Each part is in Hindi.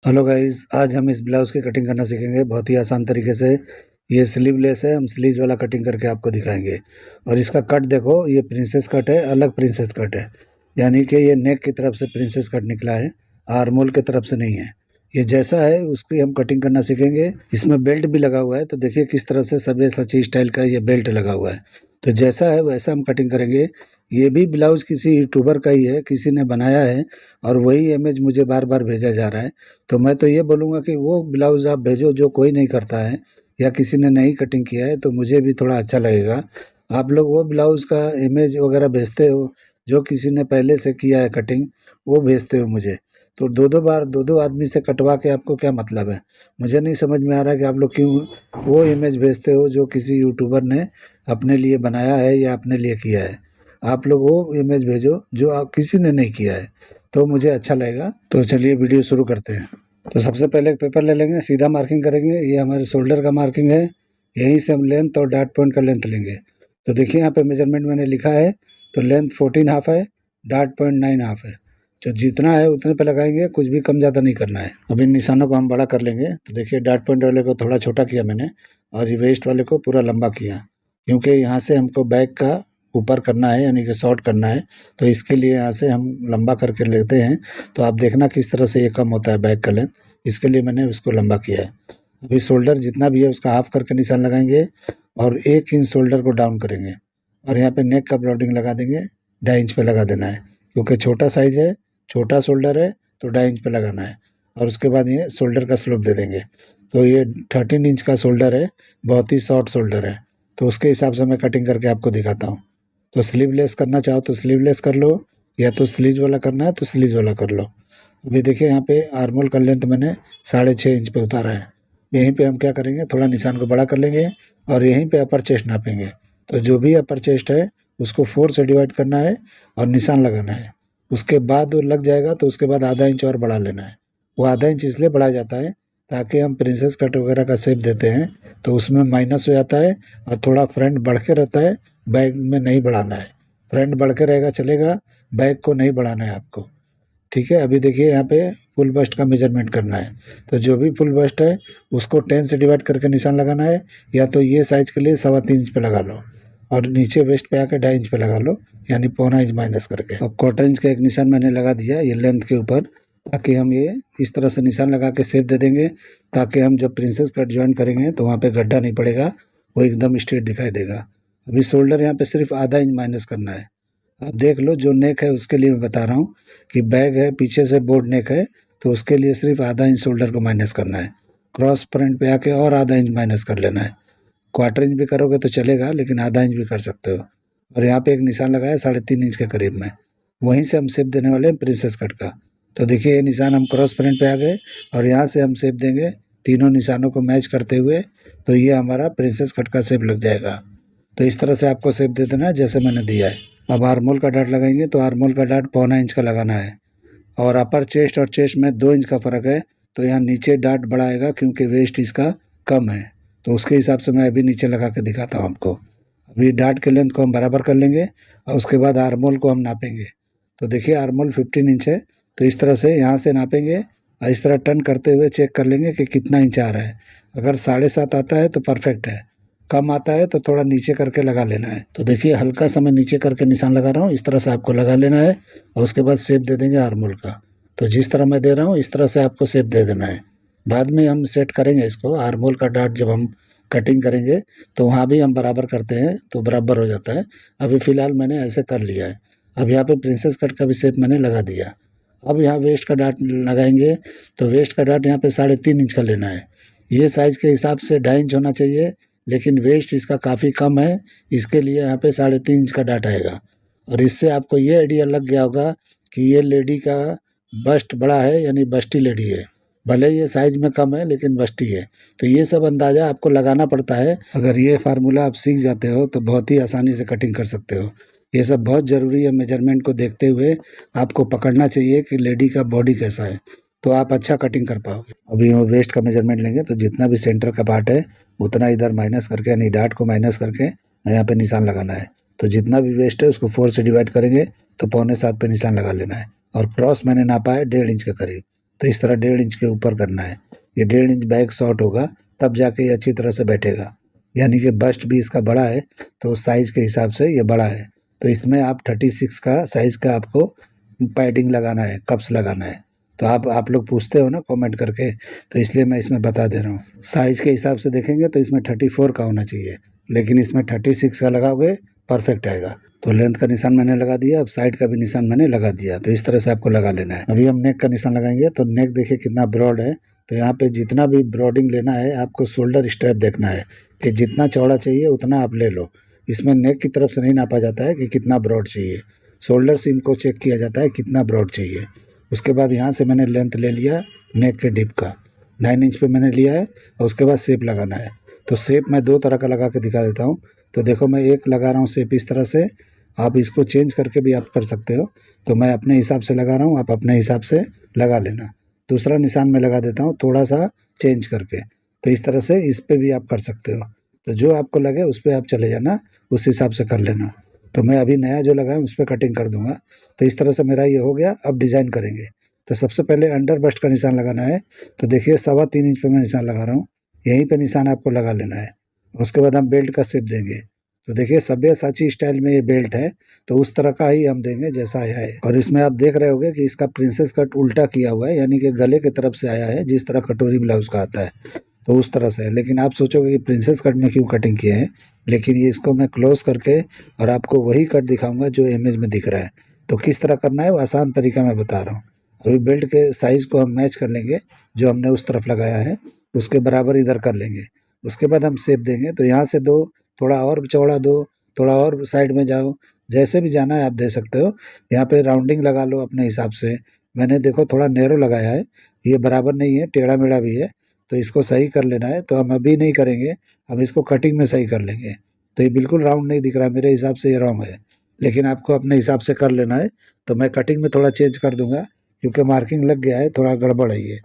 हेलो गाइस, आज हम इस ब्लाउज़ की कटिंग करना सीखेंगे बहुत ही आसान तरीके से। ये स्लीवलेस है, हम स्लीव्स वाला कटिंग करके आपको दिखाएंगे। और इसका कट देखो, ये प्रिंसेस कट है, अलग प्रिंसेस कट है। यानी कि ये नेक की तरफ से प्रिंसेस कट निकला है, आर्मोल की तरफ से नहीं है। ये जैसा है उसकी हम कटिंग करना सीखेंगे। इसमें बेल्ट भी लगा हुआ है, तो देखिए किस तरह से सब्यसाची स्टाइल का ये बेल्ट लगा हुआ है। तो जैसा है वैसा हम कटिंग करेंगे। ये भी ब्लाउज़ किसी यूट्यूबर का ही है, किसी ने बनाया है और वही इमेज मुझे बार बार भेजा जा रहा है। तो मैं तो ये बोलूँगा कि वो ब्लाउज़ आप भेजो जो कोई नहीं करता है या किसी ने नहीं कटिंग किया है, तो मुझे भी थोड़ा अच्छा लगेगा। आप लोग वो ब्लाउज़ का इमेज वगैरह भेजते हो जो किसी ने पहले से किया है कटिंग, वो भेजते हो मुझे। तो दो-दो बार दो-दो आदमी से कटवा के आपको क्या मतलब है? मुझे नहीं समझ में आ रहा है कि आप लोग क्यों वो इमेज भेजते हो जो किसी यूट्यूबर ने अपने लिए बनाया है या अपने लिए किया है। आप लोग वो इमेज भेजो जो किसी ने नहीं किया है, तो मुझे अच्छा लगेगा। तो चलिए वीडियो शुरू करते हैं। तो सबसे पहले एक पेपर ले लेंगे, सीधा मार्किंग करेंगे। ये हमारे शोल्डर का मार्किंग है, यहीं से हम लेंथ और डार्ट पॉइंट का लेंथ लेंगे। तो देखिए यहाँ पे मेजरमेंट मैंने लिखा है, तो लेंथ 14 हाफ है, डार्ट पॉइंट 9 हाफ है। जो जितना है उतने पे लगाएंगे, कुछ भी कम ज़्यादा नहीं करना है। अब इन निशानों को हम बड़ा कर लेंगे। तो देखिए डार्ट पॉइंट वाले को थोड़ा छोटा किया मैंने और ये वेस्ट वाले को पूरा लंबा किया, क्योंकि यहाँ से हमको बैक का ऊपर करना है, यानी कि शॉर्ट करना है। तो इसके लिए यहाँ से हम लंबा करके लेते हैं। तो आप देखना किस तरह से ये कम होता है बैक का लेंथ, इसके लिए मैंने उसको लंबा किया है। अभी शोल्डर जितना भी है उसका हाफ करके निशान लगाएंगे और 1 इंच शोल्डर को डाउन करेंगे और यहाँ पे नेक का ब्लॉडिंग लगा देंगे। 2.5 इंच पे लगा देना है, क्योंकि छोटा साइज है, छोटा शोल्डर है, तो 2.5 इंच पे लगाना है। और उसके बाद ये शोल्डर का स्लोप दे देंगे। तो ये 13 इंच का शोल्डर है, बहुत ही शॉर्ट शोल्डर है। तो उसके हिसाब से मैं कटिंग करके आपको दिखाता हूँ। तो स्लीवलेस करना चाहो तो स्लीवलेस कर लो, या तो स्लीव वाला करना है तो स्लीव वाला कर लो। अभी देखिए यहाँ पे आर्मोल का लेंथ मैंने 6.5 इंच पे उतारा है। यहीं पे हम क्या करेंगे, थोड़ा निशान को बड़ा कर लेंगे और यहीं पे अपर चेस्ट नापेंगे। तो जो भी अपर चेस्ट है उसको 4 से डिवाइड करना है और निशान लगाना है। उसके बाद वो लग जाएगा तो उसके बाद आधा इंच और बढ़ा लेना है। वो आधा इंच इसलिए बढ़ा जाता है ताकि हम प्रिंसेस कट वगैरह का शेप देते हैं तो उसमें माइनस हो जाता है और थोड़ा फ्रंट बढ़ के रहता है, बैक में नहीं बढ़ाना है। फ्रंट बढ़ के रहेगा चलेगा, बैक को नहीं बढ़ाना है आपको। ठीक है, अभी देखिए यहाँ पे फुल बस्ट का मेजरमेंट करना है। तो जो भी फुल बस्ट है उसको 10 से डिवाइड करके निशान लगाना है, या तो ये साइज के लिए 3.25 इंच पे लगा लो और नीचे वेस्ट पे आके 2.5 इंच पे लगा लो, यानी 0.25 इंच माइनस करके। अब 1/4 इंच का एक निशान मैंने लगा दिया ये लेंथ के ऊपर, ताकि हम ये इस तरह से निशान लगा के शेप दे देंगे, ताकि हम जब प्रिंसेस कट ज्वाइन करेंगे तो वहाँ पे गड्ढा नहीं पड़ेगा, वो एकदम स्ट्रेट दिखाई देगा। अभी शोल्डर यहाँ पे सिर्फ आधा इंच माइनस करना है। आप देख लो, जो नेक है उसके लिए मैं बता रहा हूँ कि बैग है पीछे से बोर्ड नेक है, तो उसके लिए सिर्फ आधा इंच शोल्डर को माइनस करना है। क्रॉस फ्रंट पे आके और आधा इंच माइनस कर लेना है। 1/4 इंच भी करोगे तो चलेगा, लेकिन आधा इंच भी कर सकते हो। और यहाँ पे एक निशान लगाया 3.5 इंच के करीब में, वहीं से हम शेप देने वाले हैं प्रिंसेस कट का। तो देखिए ये निशान हम क्रॉस फ्रंट पे आ गए और यहाँ से हम शेप देंगे तीनों निशानों को मैच करते हुए, तो ये हमारा प्रिंसेस कट का शेप लग जाएगा। तो इस तरह से आपको शेप दे देना है जैसे मैंने दिया है। अब आर्मोल का डार्ट लगाएंगे, तो आर्मोल का डार्ट 0.25 इंच का लगाना है और अपर चेस्ट और चेस्ट में 2 इंच का फ़र्क है। तो यहाँ नीचे डार्ट बड़ा आएगा क्योंकि वेस्ट इसका कम है, तो उसके हिसाब से मैं अभी नीचे लगा के दिखाता हूँ आपको। अभी डार्ट के लेंथ को हम बराबर कर लेंगे और उसके बाद आर्मोल को हम नापेंगे। तो देखिए आर्मोल 15 इंच है, तो इस तरह से यहाँ से नापेंगे और इस तरह टर्न करते हुए चेक कर लेंगे कि कितना इंच आ रहा है। अगर 7.5 आता है तो परफेक्ट है, कम आता है तो थोड़ा नीचे करके लगा लेना है। तो देखिए हल्का सा मैं नीचे करके निशान लगा रहा हूँ, इस तरह से आपको लगा लेना है और उसके बाद शेप दे देंगे आर्मोल का। तो जिस तरह मैं दे रहा हूँ इस तरह से आपको शेप दे देना है। बाद में हम सेट करेंगे इसको, आर्मोल का डार्ट जब हम कटिंग करेंगे तो वहाँ भी हम बराबर करते हैं तो बराबर हो जाता है। अभी फ़िलहाल मैंने ऐसे कर लिया है। अब यहाँ पे प्रिंसेस कट का भी शेप मैंने लगा दिया। अब यहाँ वेस्ट का डार्ट लगाएंगे, तो वेस्ट का डार्ट यहाँ पे 3.5 इंच का लेना है। ये साइज़ के हिसाब से 2.5 इंच होना चाहिए, लेकिन वेस्ट इसका काफ़ी कम है, इसके लिए यहाँ पे 3.5 इंच का डार्ट आएगा। और इससे आपको ये आइडिया लग गया होगा कि ये लेडी का बस्ट बड़ा है, यानी बस्टी लेडी है। भले ये साइज में कम है लेकिन बस्टी है। तो ये सब अंदाज़ा आपको लगाना पड़ता है। अगर ये फार्मूला आप सीख जाते हो तो बहुत ही आसानी से कटिंग कर सकते हो। ये सब बहुत ज़रूरी है, मेजरमेंट को देखते हुए आपको पकड़ना चाहिए कि लेडी का बॉडी कैसा है, तो आप अच्छा कटिंग कर पाओगे। अभी हम वेस्ट का मेजरमेंट लेंगे, तो जितना भी सेंटर का पार्ट है उतना इधर माइनस करके, यानी डार्ट को माइनस करके यहाँ पे निशान लगाना है। तो जितना भी वेस्ट है उसको 4 से डिवाइड करेंगे तो 6.25 पे निशान लगा लेना है। और क्रॉस मैंने नापा है 1.5 इंच के करीब, तो इस तरह 1.5 इंच के ऊपर करना है। ये 1.5 इंच बैक शॉर्ट होगा तब जाके ये अच्छी तरह से बैठेगा। यानी कि बस्ट भी इसका बड़ा है तो साइज़ के हिसाब से ये बड़ा है। तो इसमें आप 36 का साइज़ का आपको पैडिंग लगाना है, कप्स लगाना है। तो आप लोग पूछते हो ना कमेंट करके, तो इसलिए मैं इसमें बता दे रहा हूँ। साइज़ के हिसाब से देखेंगे तो इसमें 34 का होना चाहिए, लेकिन इसमें 36 का लगाओगे परफेक्ट आएगा। तो लेंथ का निशान मैंने लगा दिया, अब साइड का भी निशान मैंने लगा दिया। तो इस तरह से आपको लगा लेना है। अभी हम नेक का निशान लगाएंगे। तो नेक देखिए कितना ब्रॉड है। तो यहाँ पे जितना भी ब्रॉडिंग लेना है आपको शोल्डर स्ट्रैप देखना है कि जितना चौड़ा चाहिए उतना आप ले लो। इसमें नेक की तरफ से नहीं नापा जाता है कि कितना ब्रॉड चाहिए, शोल्डर सीम को चेक किया जाता है कितना ब्रॉड चाहिए। उसके बाद यहाँ से मैंने लेंथ ले लिया नेक के डिप का 9 इंच पे मैंने लिया है, और उसके बाद शेप लगाना है। तो शेप मैं 2 तरह का लगा के दिखा देता हूँ। तो देखो मैं एक लगा रहा हूँ शेप इस तरह से, आप इसको चेंज करके भी आप कर सकते हो। तो मैं अपने हिसाब से लगा रहा हूँ, आप अपने हिसाब से लगा लेना। दूसरा निशान मैं लगा देता हूँ थोड़ा सा चेंज करके। तो इस तरह से इस पे भी आप कर सकते हो। तो जो आपको लगे उस पर आप चले जाना, उस हिसाब से कर लेना। तो मैं अभी नया जो लगा है उस पर कटिंग कर दूंगा। तो इस तरह से मेरा ये हो गया। अब डिज़ाइन करेंगे। तो सबसे पहले अंडर बस्ट का निशान लगाना है। तो देखिए 3.25 इंच पे मैं निशान लगा रहा हूँ, यहीं पे निशान आपको लगा लेना है। उसके बाद हम बेल्ट का शेप देंगे। तो देखिए सब्यसाची स्टाइल में ये बेल्ट है, तो उस तरह का ही हम देंगे जैसा आया है। और इसमें आप देख रहे होंगे कि इसका प्रिंसेस कट उल्टा किया हुआ है, यानी कि गले की तरफ से आया है जिस तरह कटोरी ब्लाउज का आता है, तो उस तरह से है। लेकिन आप सोचोगे कि प्रिंसेस कट में क्यों कटिंग किए हैं, लेकिन ये इसको मैं क्लोज करके और आपको वही कट दिखाऊंगा जो इमेज में दिख रहा है। तो किस तरह करना है वो आसान तरीका मैं बता रहा हूँ। अभी बेल्ट के साइज़ को हम मैच कर लेंगे, जो हमने उस तरफ लगाया है उसके बराबर इधर कर लेंगे। उसके बाद हम शेप देंगे। तो यहाँ से दो, थोड़ा और चौड़ा दो, थोड़ा और साइड में जाओ, जैसे भी जाना है आप दे सकते हो। यहाँ पे राउंडिंग लगा लो अपने हिसाब से। मैंने देखो थोड़ा नैरो लगाया है, ये बराबर नहीं है, टेढ़ा मेढ़ा भी है, तो इसको सही कर लेना है। तो हम अभी नहीं करेंगे, हम इसको कटिंग में सही कर लेंगे। तो ये बिल्कुल राउंड नहीं दिख रहा, मेरे हिसाब से ये रॉन्ग है, लेकिन आपको अपने हिसाब से कर लेना है। तो मैं कटिंग में थोड़ा चेंज कर दूंगा क्योंकि मार्किंग लग गया है, थोड़ा गड़बड़ है ये।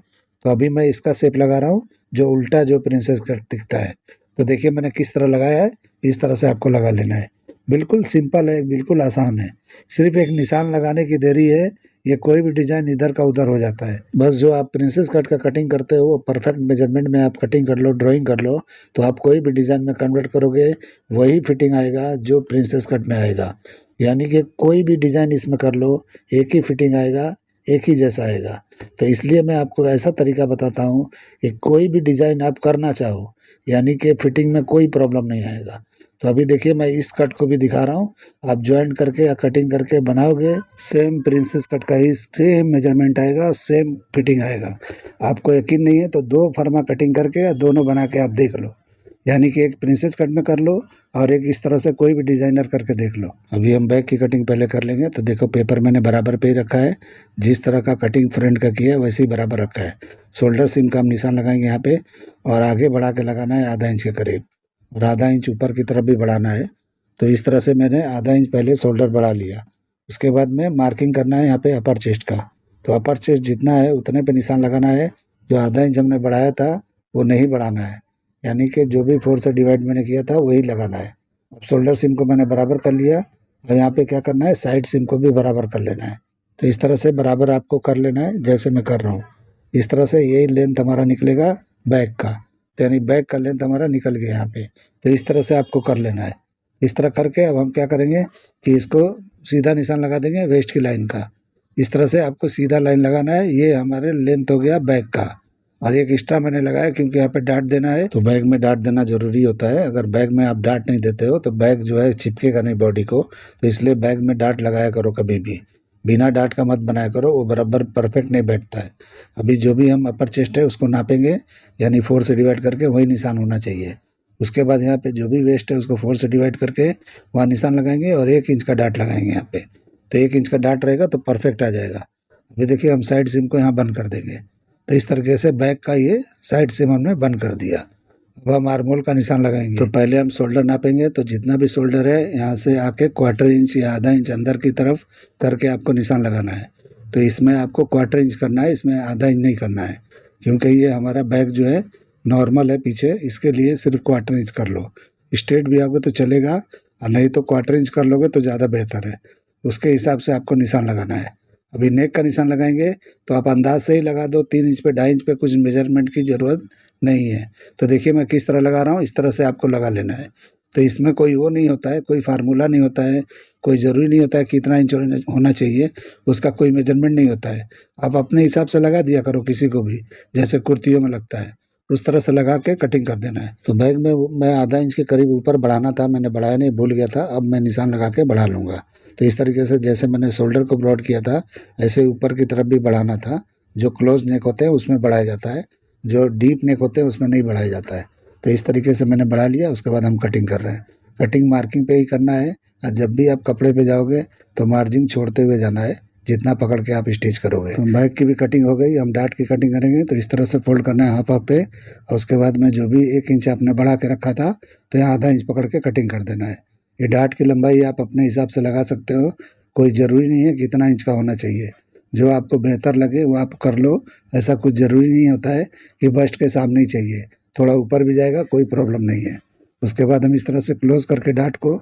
तो अभी मैं इसका शेप लगा रहा हूँ जो उल्टा जो प्रिंसेस कट दिखता है। तो देखिए मैंने किस तरह लगाया है, इस तरह से आपको लगा लेना है। बिल्कुल सिंपल है, बिल्कुल आसान है, सिर्फ एक निशान लगाने की देरी है। ये कोई भी डिजाइन इधर का उधर हो जाता है। बस जो आप प्रिंसेस कट का कटिंग करते हो वो परफेक्ट मेजरमेंट में आप कटिंग कर लो, ड्राइंग कर लो, तो आप कोई भी डिजाइन में कन्वर्ट करोगे वही फिटिंग आएगा जो प्रिंसेस कट में आएगा। यानी कि कोई भी डिजाइन इसमें कर लो एक ही फिटिंग आएगा, एक ही जैसा आएगा। तो इसलिए मैं आपको ऐसा तरीका बताता हूँ कि कोई भी डिजाइन आप करना चाहो, यानी कि फिटिंग में कोई प्रॉब्लम नहीं आएगा। तो अभी देखिए मैं इस कट को भी दिखा रहा हूँ, आप ज्वाइंट करके या कटिंग करके बनाओगे सेम प्रिंसेस कट का ही सेम मेजरमेंट आएगा, सेम फिटिंग आएगा। आपको यकीन नहीं है तो 2 फर्मा कटिंग करके या दोनों बना के आप देख लो, यानी कि एक प्रिंसेस कट में कर लो और एक इस तरह से कोई भी डिजाइनर करके देख लो। अभी हम बैक की कटिंग पहले कर लेंगे। तो देखो पेपर मैंने बराबर पे ही रखा है, जिस तरह का कटिंग फ्रंट का किया है वैसे ही बराबर रखा है। शोल्डर सीम का हम निशान लगाएंगे यहाँ पे, और आगे बढ़ा के लगाना है आधा इंच के करीब, और आधा इंच ऊपर की तरफ भी बढ़ाना है। तो इस तरह से मैंने आधा इंच पहले शोल्डर बढ़ा लिया। उसके बाद में मार्किंग करना है यहाँ पे अपर चेस्ट का। तो अपर चेस्ट जितना है उतने पे निशान लगाना है, जो आधा इंच हमने बढ़ाया था वो नहीं बढ़ाना है, यानी कि जो भी 4 से डिवाइड मैंने किया था वही लगाना है। अब शोल्डर सिम को मैंने बराबर कर लिया, और यहाँ पे क्या करना है साइड सिम को भी बराबर कर लेना है। तो इस तरह से बराबर आपको कर लेना है जैसे मैं कर रहा हूँ। इस तरह से यही लेंथ हमारा निकलेगा बैक का, तो यानी बैक का लेंथ हमारा निकल गया यहाँ पे। तो इस तरह से आपको कर लेना है। इस तरह करके अब हम क्या करेंगे कि इसको सीधा निशान लगा देंगे वेस्ट की लाइन का। इस तरह से आपको सीधा लाइन लगाना है। ये हमारे लेंथ हो गया बैक का, और एक एक्स्ट्रा मैंने लगाया क्योंकि यहाँ पे डाट देना है, तो बैग में डाट देना जरूरी होता है। अगर बैग में आप डाट नहीं देते हो तो बैग जो है चिपकेगा नहीं बॉडी को, तो इसलिए बैग में डाट लगाया करो कभी भी, बिना डाट का मत बनाया करो, वो बराबर परफेक्ट नहीं बैठता है। अभी जो भी हम अपर चेस्ट है उसको नापेंगे, यानी 4 से डिवाइड करके वही निशान होना चाहिए। उसके बाद यहाँ पे जो भी वेस्ट है उसको 4 से डिवाइड करके वहाँ निशान लगाएंगे और 1 इंच का डाट लगाएंगे यहाँ पे। तो 1 इंच का डाट रहेगा तो परफेक्ट आ जाएगा। अभी देखिए हम साइड सिम को यहाँ बंद कर देंगे। तो इस तरीके से बैक का ये साइड सिम हमने बंद कर दिया। अब हम आर्मोल का निशान लगाएंगे। तो पहले हम शोल्डर नापेंगे। तो जितना भी शोल्डर है यहाँ से आके 1/4 इंच या आधा इंच अंदर की तरफ करके आपको निशान लगाना है। तो इसमें आपको 1/4 इंच करना है, इसमें आधा इंच नहीं करना है, क्योंकि ये हमारा बैक जो है नॉर्मल है पीछे, इसके लिए सिर्फ 1/4 इंच कर लो। स्ट्रेट भी आओगे तो चलेगा, और नहीं तो 1/4 इंच कर लोगे तो ज़्यादा बेहतर है। उसके हिसाब से आपको निशान लगाना है। अभी नेक का निशान लगाएंगे तो आप अंदाज से ही लगा दो, 3 इंच पे 2.5 इंच पे, कुछ मेजरमेंट की ज़रूरत नहीं है। तो देखिए मैं किस तरह लगा रहा हूँ, इस तरह से आपको लगा लेना है। तो इसमें कोई वो नहीं होता है, कोई फार्मूला नहीं होता है, कोई ज़रूरी नहीं होता है कि इतना इंच होना चाहिए, उसका कोई मेजरमेंट नहीं होता है। आप अपने हिसाब से लगा दिया करो किसी को भी, जैसे कुर्तियों में लगता है उस तरह से लगा के कटिंग कर देना है। तो बैग में मैं आधा इंच के करीब ऊपर बढ़ाना था, मैंने बढ़ाया नहीं, भूल गया था। अब मैं निशान लगा के बढ़ा लूँगा। तो इस तरीके से जैसे मैंने शोल्डर को ब्रॉड किया था, ऐसे ऊपर की तरफ भी बढ़ाना था। जो क्लोज नेक होते हैं उसमें बढ़ाया जाता है, जो डीप नेक होते हैं उसमें नहीं बढ़ाया जाता है। तो इस तरीके से मैंने बढ़ा लिया, उसके बाद हम कटिंग कर रहे हैं। कटिंग मार्किंग पे ही करना है, और जब भी आप कपड़े पे जाओगे तो मार्जिन छोड़ते हुए जाना है, जितना पकड़ के आप स्टिच करोगे। तो बैक की भी कटिंग हो गई, हम डाट की कटिंग करेंगे। तो इस तरह से फोल्ड करना है हाफ हाफ पे, और उसके बाद में जो भी 1 इंच आपने बढ़ा के रखा था, तो यहाँ आधा इंच पकड़ के कटिंग कर देना है। ये डाट की लंबाई आप अपने हिसाब से लगा सकते हो, कोई ज़रूरी नहीं है कि इतना इंच का होना चाहिए। जो आपको बेहतर लगे वो आप कर लो, ऐसा कुछ ज़रूरी नहीं होता है कि बस्ट के सामने ही चाहिए, थोड़ा ऊपर भी जाएगा कोई प्रॉब्लम नहीं है। उसके बाद हम इस तरह से क्लोज करके डाट को,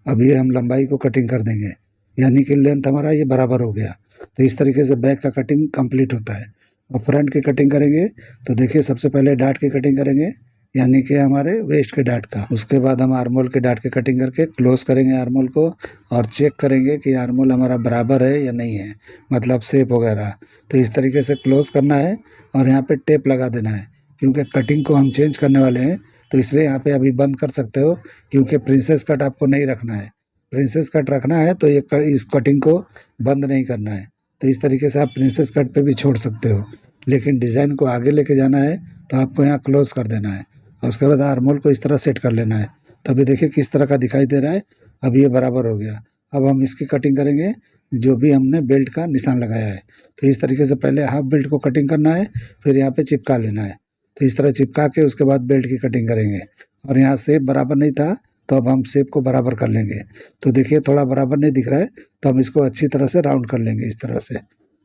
अब ये हम लंबाई को कटिंग कर देंगे, यानी कि लेंथ हमारा ये बराबर हो गया। तो इस तरीके से बैक का कटिंग कंप्लीट होता है। और फ्रंट की कटिंग करेंगे तो देखिए सबसे पहले डाट की कटिंग करेंगे, यानी कि हमारे वेस्ट के डाट का। उसके बाद हम आर्मोल के डाट के कटिंग करके क्लोज करेंगे आर्मोल को, और चेक करेंगे कि आर्मोल हमारा बराबर है या नहीं है, मतलब शेप वगैरह। तो इस तरीके से क्लोज करना है, और यहाँ पे टेप लगा देना है, क्योंकि कटिंग को हम चेंज करने वाले हैं। तो इसलिए यहाँ पे अभी बंद कर सकते हो, क्योंकि प्रिंसेस कट आपको नहीं रखना है। प्रिंसेस कट रखना है तो इस कटिंग को बंद नहीं करना है। तो इस तरीके से आप प्रिंसेस कट पे भी छोड़ सकते हो, लेकिन डिज़ाइन को आगे लेके जाना है तो आपको यहाँ क्लोज कर देना है, और उसके बाद आर्मोल को इस तरह सेट कर लेना है। तो अभी देखिए किस तरह का दिखाई दे रहा है, अब ये बराबर हो गया। अब हम इसकी कटिंग करेंगे, जो भी हमने बेल्ट का निशान लगाया है। तो इस तरीके से पहले हाफ बेल्ट को कटिंग करना है, फिर यहाँ पे चिपका लेना है। तो इस तरह चिपका के उसके बाद बेल्ट की कटिंग करेंगे। और यहाँ शेप बराबर नहीं था, तो अब हम शेप को बराबर कर लेंगे। तो देखिए थोड़ा बराबर नहीं दिख रहा है, तो हम इसको अच्छी तरह से राउंड कर लेंगे इस तरह से।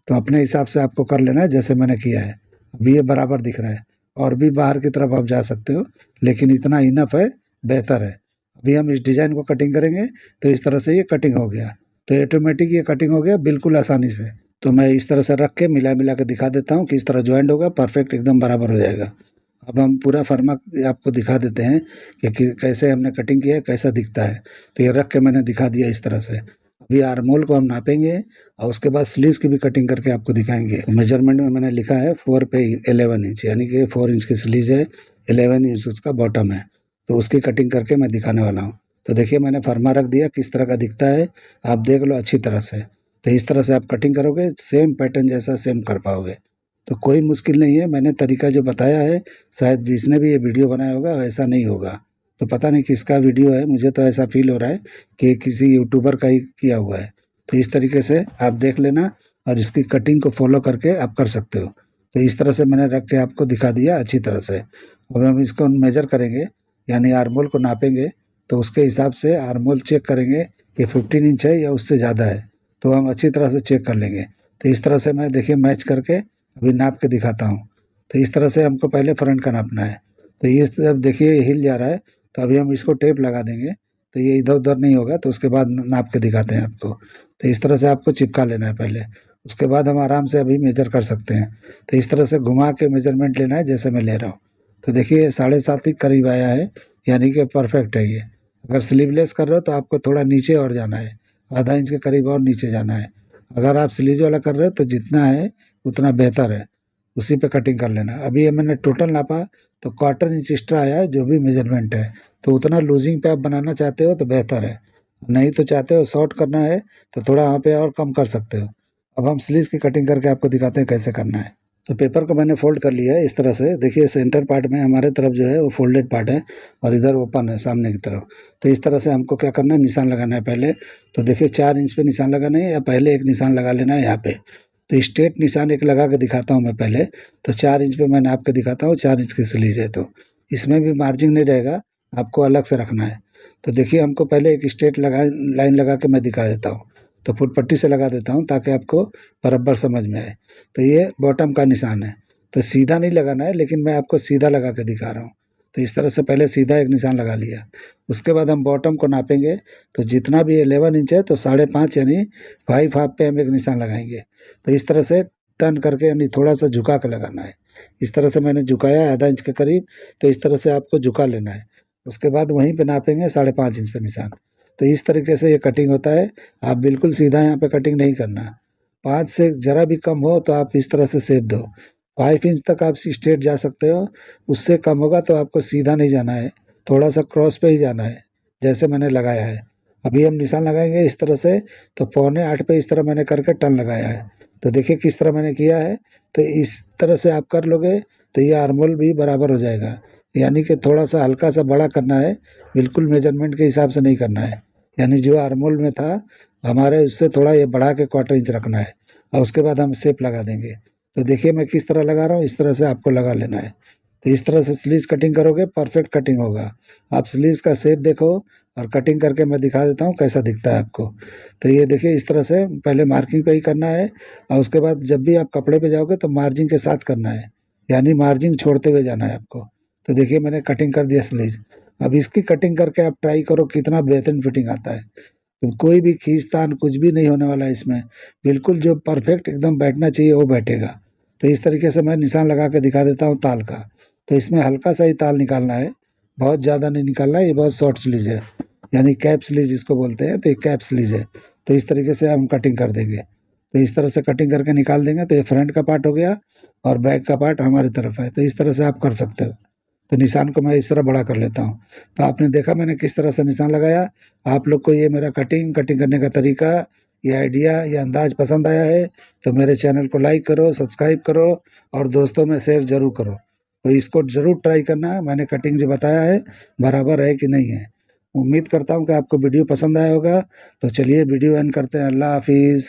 तो अपने हिसाब से आपको कर लेना है जैसे मैंने किया है। अभी ये बराबर दिख रहा है, और भी बाहर की तरफ आप जा सकते हो, लेकिन इतना इनफ है, बेहतर है। अभी हम इस डिज़ाइन को कटिंग करेंगे, तो इस तरह से ये कटिंग हो गया। तो ऑटोमेटिक ये कटिंग हो गया बिल्कुल आसानी से। तो मैं इस तरह से रख के मिला मिला के दिखा देता हूँ कि इस तरह जॉइंट होगा, परफेक्ट एकदम बराबर हो जाएगा। अब हम पूरा फर्मा आपको दिखा देते हैं कि कैसे हमने कटिंग किया है, कैसा दिखता है। तो ये रख के मैंने दिखा दिया इस तरह से। अभी आर्मोल को हम नापेंगे, और उसके बाद स्लीव्स की भी कटिंग करके आपको दिखाएंगे। तो मेजरमेंट में मैंने लिखा है 4 पे 11 इंच, यानी कि 4 इंच की स्लीव है, 11 इंच उसका बॉटम है। तो उसकी कटिंग करके मैं दिखाने वाला हूँ। तो देखिए मैंने फर्मा रख दिया, किस तरह का दिखता है आप देख लो अच्छी तरह से। तो इस तरह से आप कटिंग करोगे, सेम पैटर्न जैसा सेम कर पाओगे। तो कोई मुश्किल नहीं है, मैंने तरीका जो बताया है, शायद जिसने भी ये वीडियो बनाया होगा वैसा नहीं होगा। तो पता नहीं किसका वीडियो है, मुझे तो ऐसा फील हो रहा है कि किसी यूट्यूबर का ही किया हुआ है। तो इस तरीके से आप देख लेना, और इसकी कटिंग को फॉलो करके आप कर सकते हो। तो इस तरह से मैंने रख के आपको दिखा दिया अच्छी तरह से। अब हम इसको मेजर करेंगे, यानी आर्मोल को नापेंगे। तो उसके हिसाब से आर्मोल चेक करेंगे कि 15 इंच है या उससे ज़्यादा है, तो हम अच्छी तरह से चेक कर लेंगे। तो इस तरह से मैं देखिए मैच करके अभी नाप के दिखाता हूँ। तो इस तरह से हमको पहले फ्रंट का नापना है। तो ये अब देखिए ये हिल जा रहा है, तो अभी हम इसको टेप लगा देंगे, तो ये इधर उधर नहीं होगा। तो उसके बाद नाप के दिखाते हैं आपको। तो इस तरह से आपको चिपका लेना है पहले, उसके बाद हम आराम से अभी मेजर कर सकते हैं। तो इस तरह से घुमा के मेजरमेंट लेना है जैसे मैं ले रहा हूँ। तो देखिए 7.5 के करीब आया है, यानी कि परफेक्ट है ये। अगर स्लीवलेस कर रहे हो तो आपको थोड़ा नीचे और जाना है, आधा इंच के करीब और नीचे जाना है। अगर आप स्लीव वाला कर रहे हो तो जितना है उतना बेहतर है, उसी पे कटिंग कर लेना। अभी ये मैंने टोटल नापा तो 1/4 इंच एक्स्ट्रा आया है, जो भी मेजरमेंट है। तो उतना लूजिंग पे आप बनाना चाहते हो तो बेहतर है, नहीं तो चाहते हो शॉर्ट करना है तो थोड़ा वहाँ पे और कम कर सकते हो। अब हम स्लीव्स की कटिंग करके आपको दिखाते हैं कैसे करना है। तो पेपर को मैंने फोल्ड कर लिया है इस तरह से। देखिए सेंटर पार्ट में हमारे तरफ जो है वो फोल्डेड पार्ट है, और इधर ओपन है सामने की तरफ। तो इस तरह से हमको क्या करना है, निशान लगाना है पहले। तो देखिए 4 इंच पे निशान लगाना है, या पहले एक निशान लगा लेना है यहाँ पे। तो स्ट्रेट निशान एक लगा के दिखाता हूँ मैं पहले। तो 4 इंच पे मैं नाप के दिखाता हूँ, 4 इंच की स्लीव है, तो इसमें भी मार्जिन नहीं रहेगा, आपको अलग से रखना है। तो देखिए हमको पहले एक स्ट्रेट लाइन लगा के मैं दिखा देता हूँ। तो फुट पट्टी से लगा देता हूँ ताकि आपको बराबर समझ में आए। तो ये बॉटम का निशान है, तो सीधा नहीं लगाना है, लेकिन मैं आपको सीधा लगा के दिखा रहा हूँ। तो इस तरह से पहले सीधा एक निशान लगा लिया। उसके बाद हम बॉटम को नापेंगे, तो जितना भी 11 इंच है तो 5.5 यानी 5 हाफ पे हम एक निशान लगाएंगे। तो इस तरह से टर्न करके यानी थोड़ा सा झुका के लगाना है। इस तरह से मैंने झुकाया आधा इंच के करीब, तो इस तरह से आपको झुका लेना है। उसके बाद वहीं पे नापेंगे 5.5 इंच पे निशान। तो इस तरीके से ये कटिंग होता है। आप बिल्कुल सीधा यहाँ पे कटिंग नहीं करना। 5 से ज़रा भी कम हो तो आप इस तरह से शेप दो। 5 इंच तक आप स्ट्रेट जा सकते हो, उससे कम होगा तो आपको सीधा नहीं जाना है, थोड़ा सा क्रॉस पे ही जाना है, जैसे मैंने लगाया है। अभी हम निशान लगाएंगे इस तरह से, तो 7.25 पे इस तरह मैंने करके टर्न लगाया है। तो देखिए किस तरह मैंने किया है। तो इस तरह से आप कर लोगे तो ये आर्मोल भी बराबर हो जाएगा। यानी कि थोड़ा सा हल्का सा बड़ा करना है, बिल्कुल मेजरमेंट के हिसाब से नहीं करना है। यानी जो आर्मोल में था हमारे, उससे थोड़ा ये बढ़ा के 1/4 इंच रखना है, और उसके बाद हम शेप लगा देंगे। तो देखिए मैं किस तरह लगा रहा हूँ, इस तरह से आपको लगा लेना है। तो इस तरह से स्लीव्स कटिंग करोगे, परफेक्ट कटिंग होगा। आप स्लीव्स का शेप देखो और कटिंग करके मैं दिखा देता हूँ कैसा दिखता है आपको। तो ये देखिए इस तरह से पहले मार्किंग पे ही करना है, और उसके बाद जब भी आप कपड़े पे जाओगे तो मार्जिन के साथ करना है, यानी मार्जिन छोड़ते हुए जाना है आपको। तो देखिए मैंने कटिंग कर दिया स्लीव। अब इसकी कटिंग करके आप ट्राई करो कितना बेहतरीन फिटिंग आता है। तो कोई भी खींचतान कुछ भी नहीं होने वाला है इसमें, बिल्कुल जो परफेक्ट एकदम बैठना चाहिए वो बैठेगा। तो इस तरीके से मैं निशान लगा के दिखा देता हूँ ताल का। तो इसमें हल्का सा ही ताल निकालना है, बहुत ज़्यादा नहीं निकालना है। ये बहुत शॉर्ट स्लीव है, यानी कैप स्लीव जिसको बोलते हैं, तो ये कैप स्लीव है। तो इस तरीके से हम कटिंग कर देंगे। तो इस तरह से कटिंग करके निकाल देंगे। तो ये फ्रंट का पार्ट हो गया और बैक का पार्ट हमारी तरफ है। तो इस तरह से आप कर सकते हो। तो निशान को मैं इस तरह बड़ा कर लेता हूँ। तो आपने देखा मैंने किस तरह से निशान लगाया। आप लोग को ये मेरा कटिंग करने का तरीका, ये आइडिया, ये अंदाज पसंद आया है तो मेरे चैनल को लाइक करो, सब्सक्राइब करो और दोस्तों में शेयर ज़रूर करो। तो इसको ज़रूर ट्राई करना, मैंने कटिंग जो बताया है बराबर है कि नहीं है। उम्मीद करता हूँ कि आपको वीडियो पसंद आया होगा। तो चलिए वीडियो एंड करते हैं। अल्लाह हाफिज़।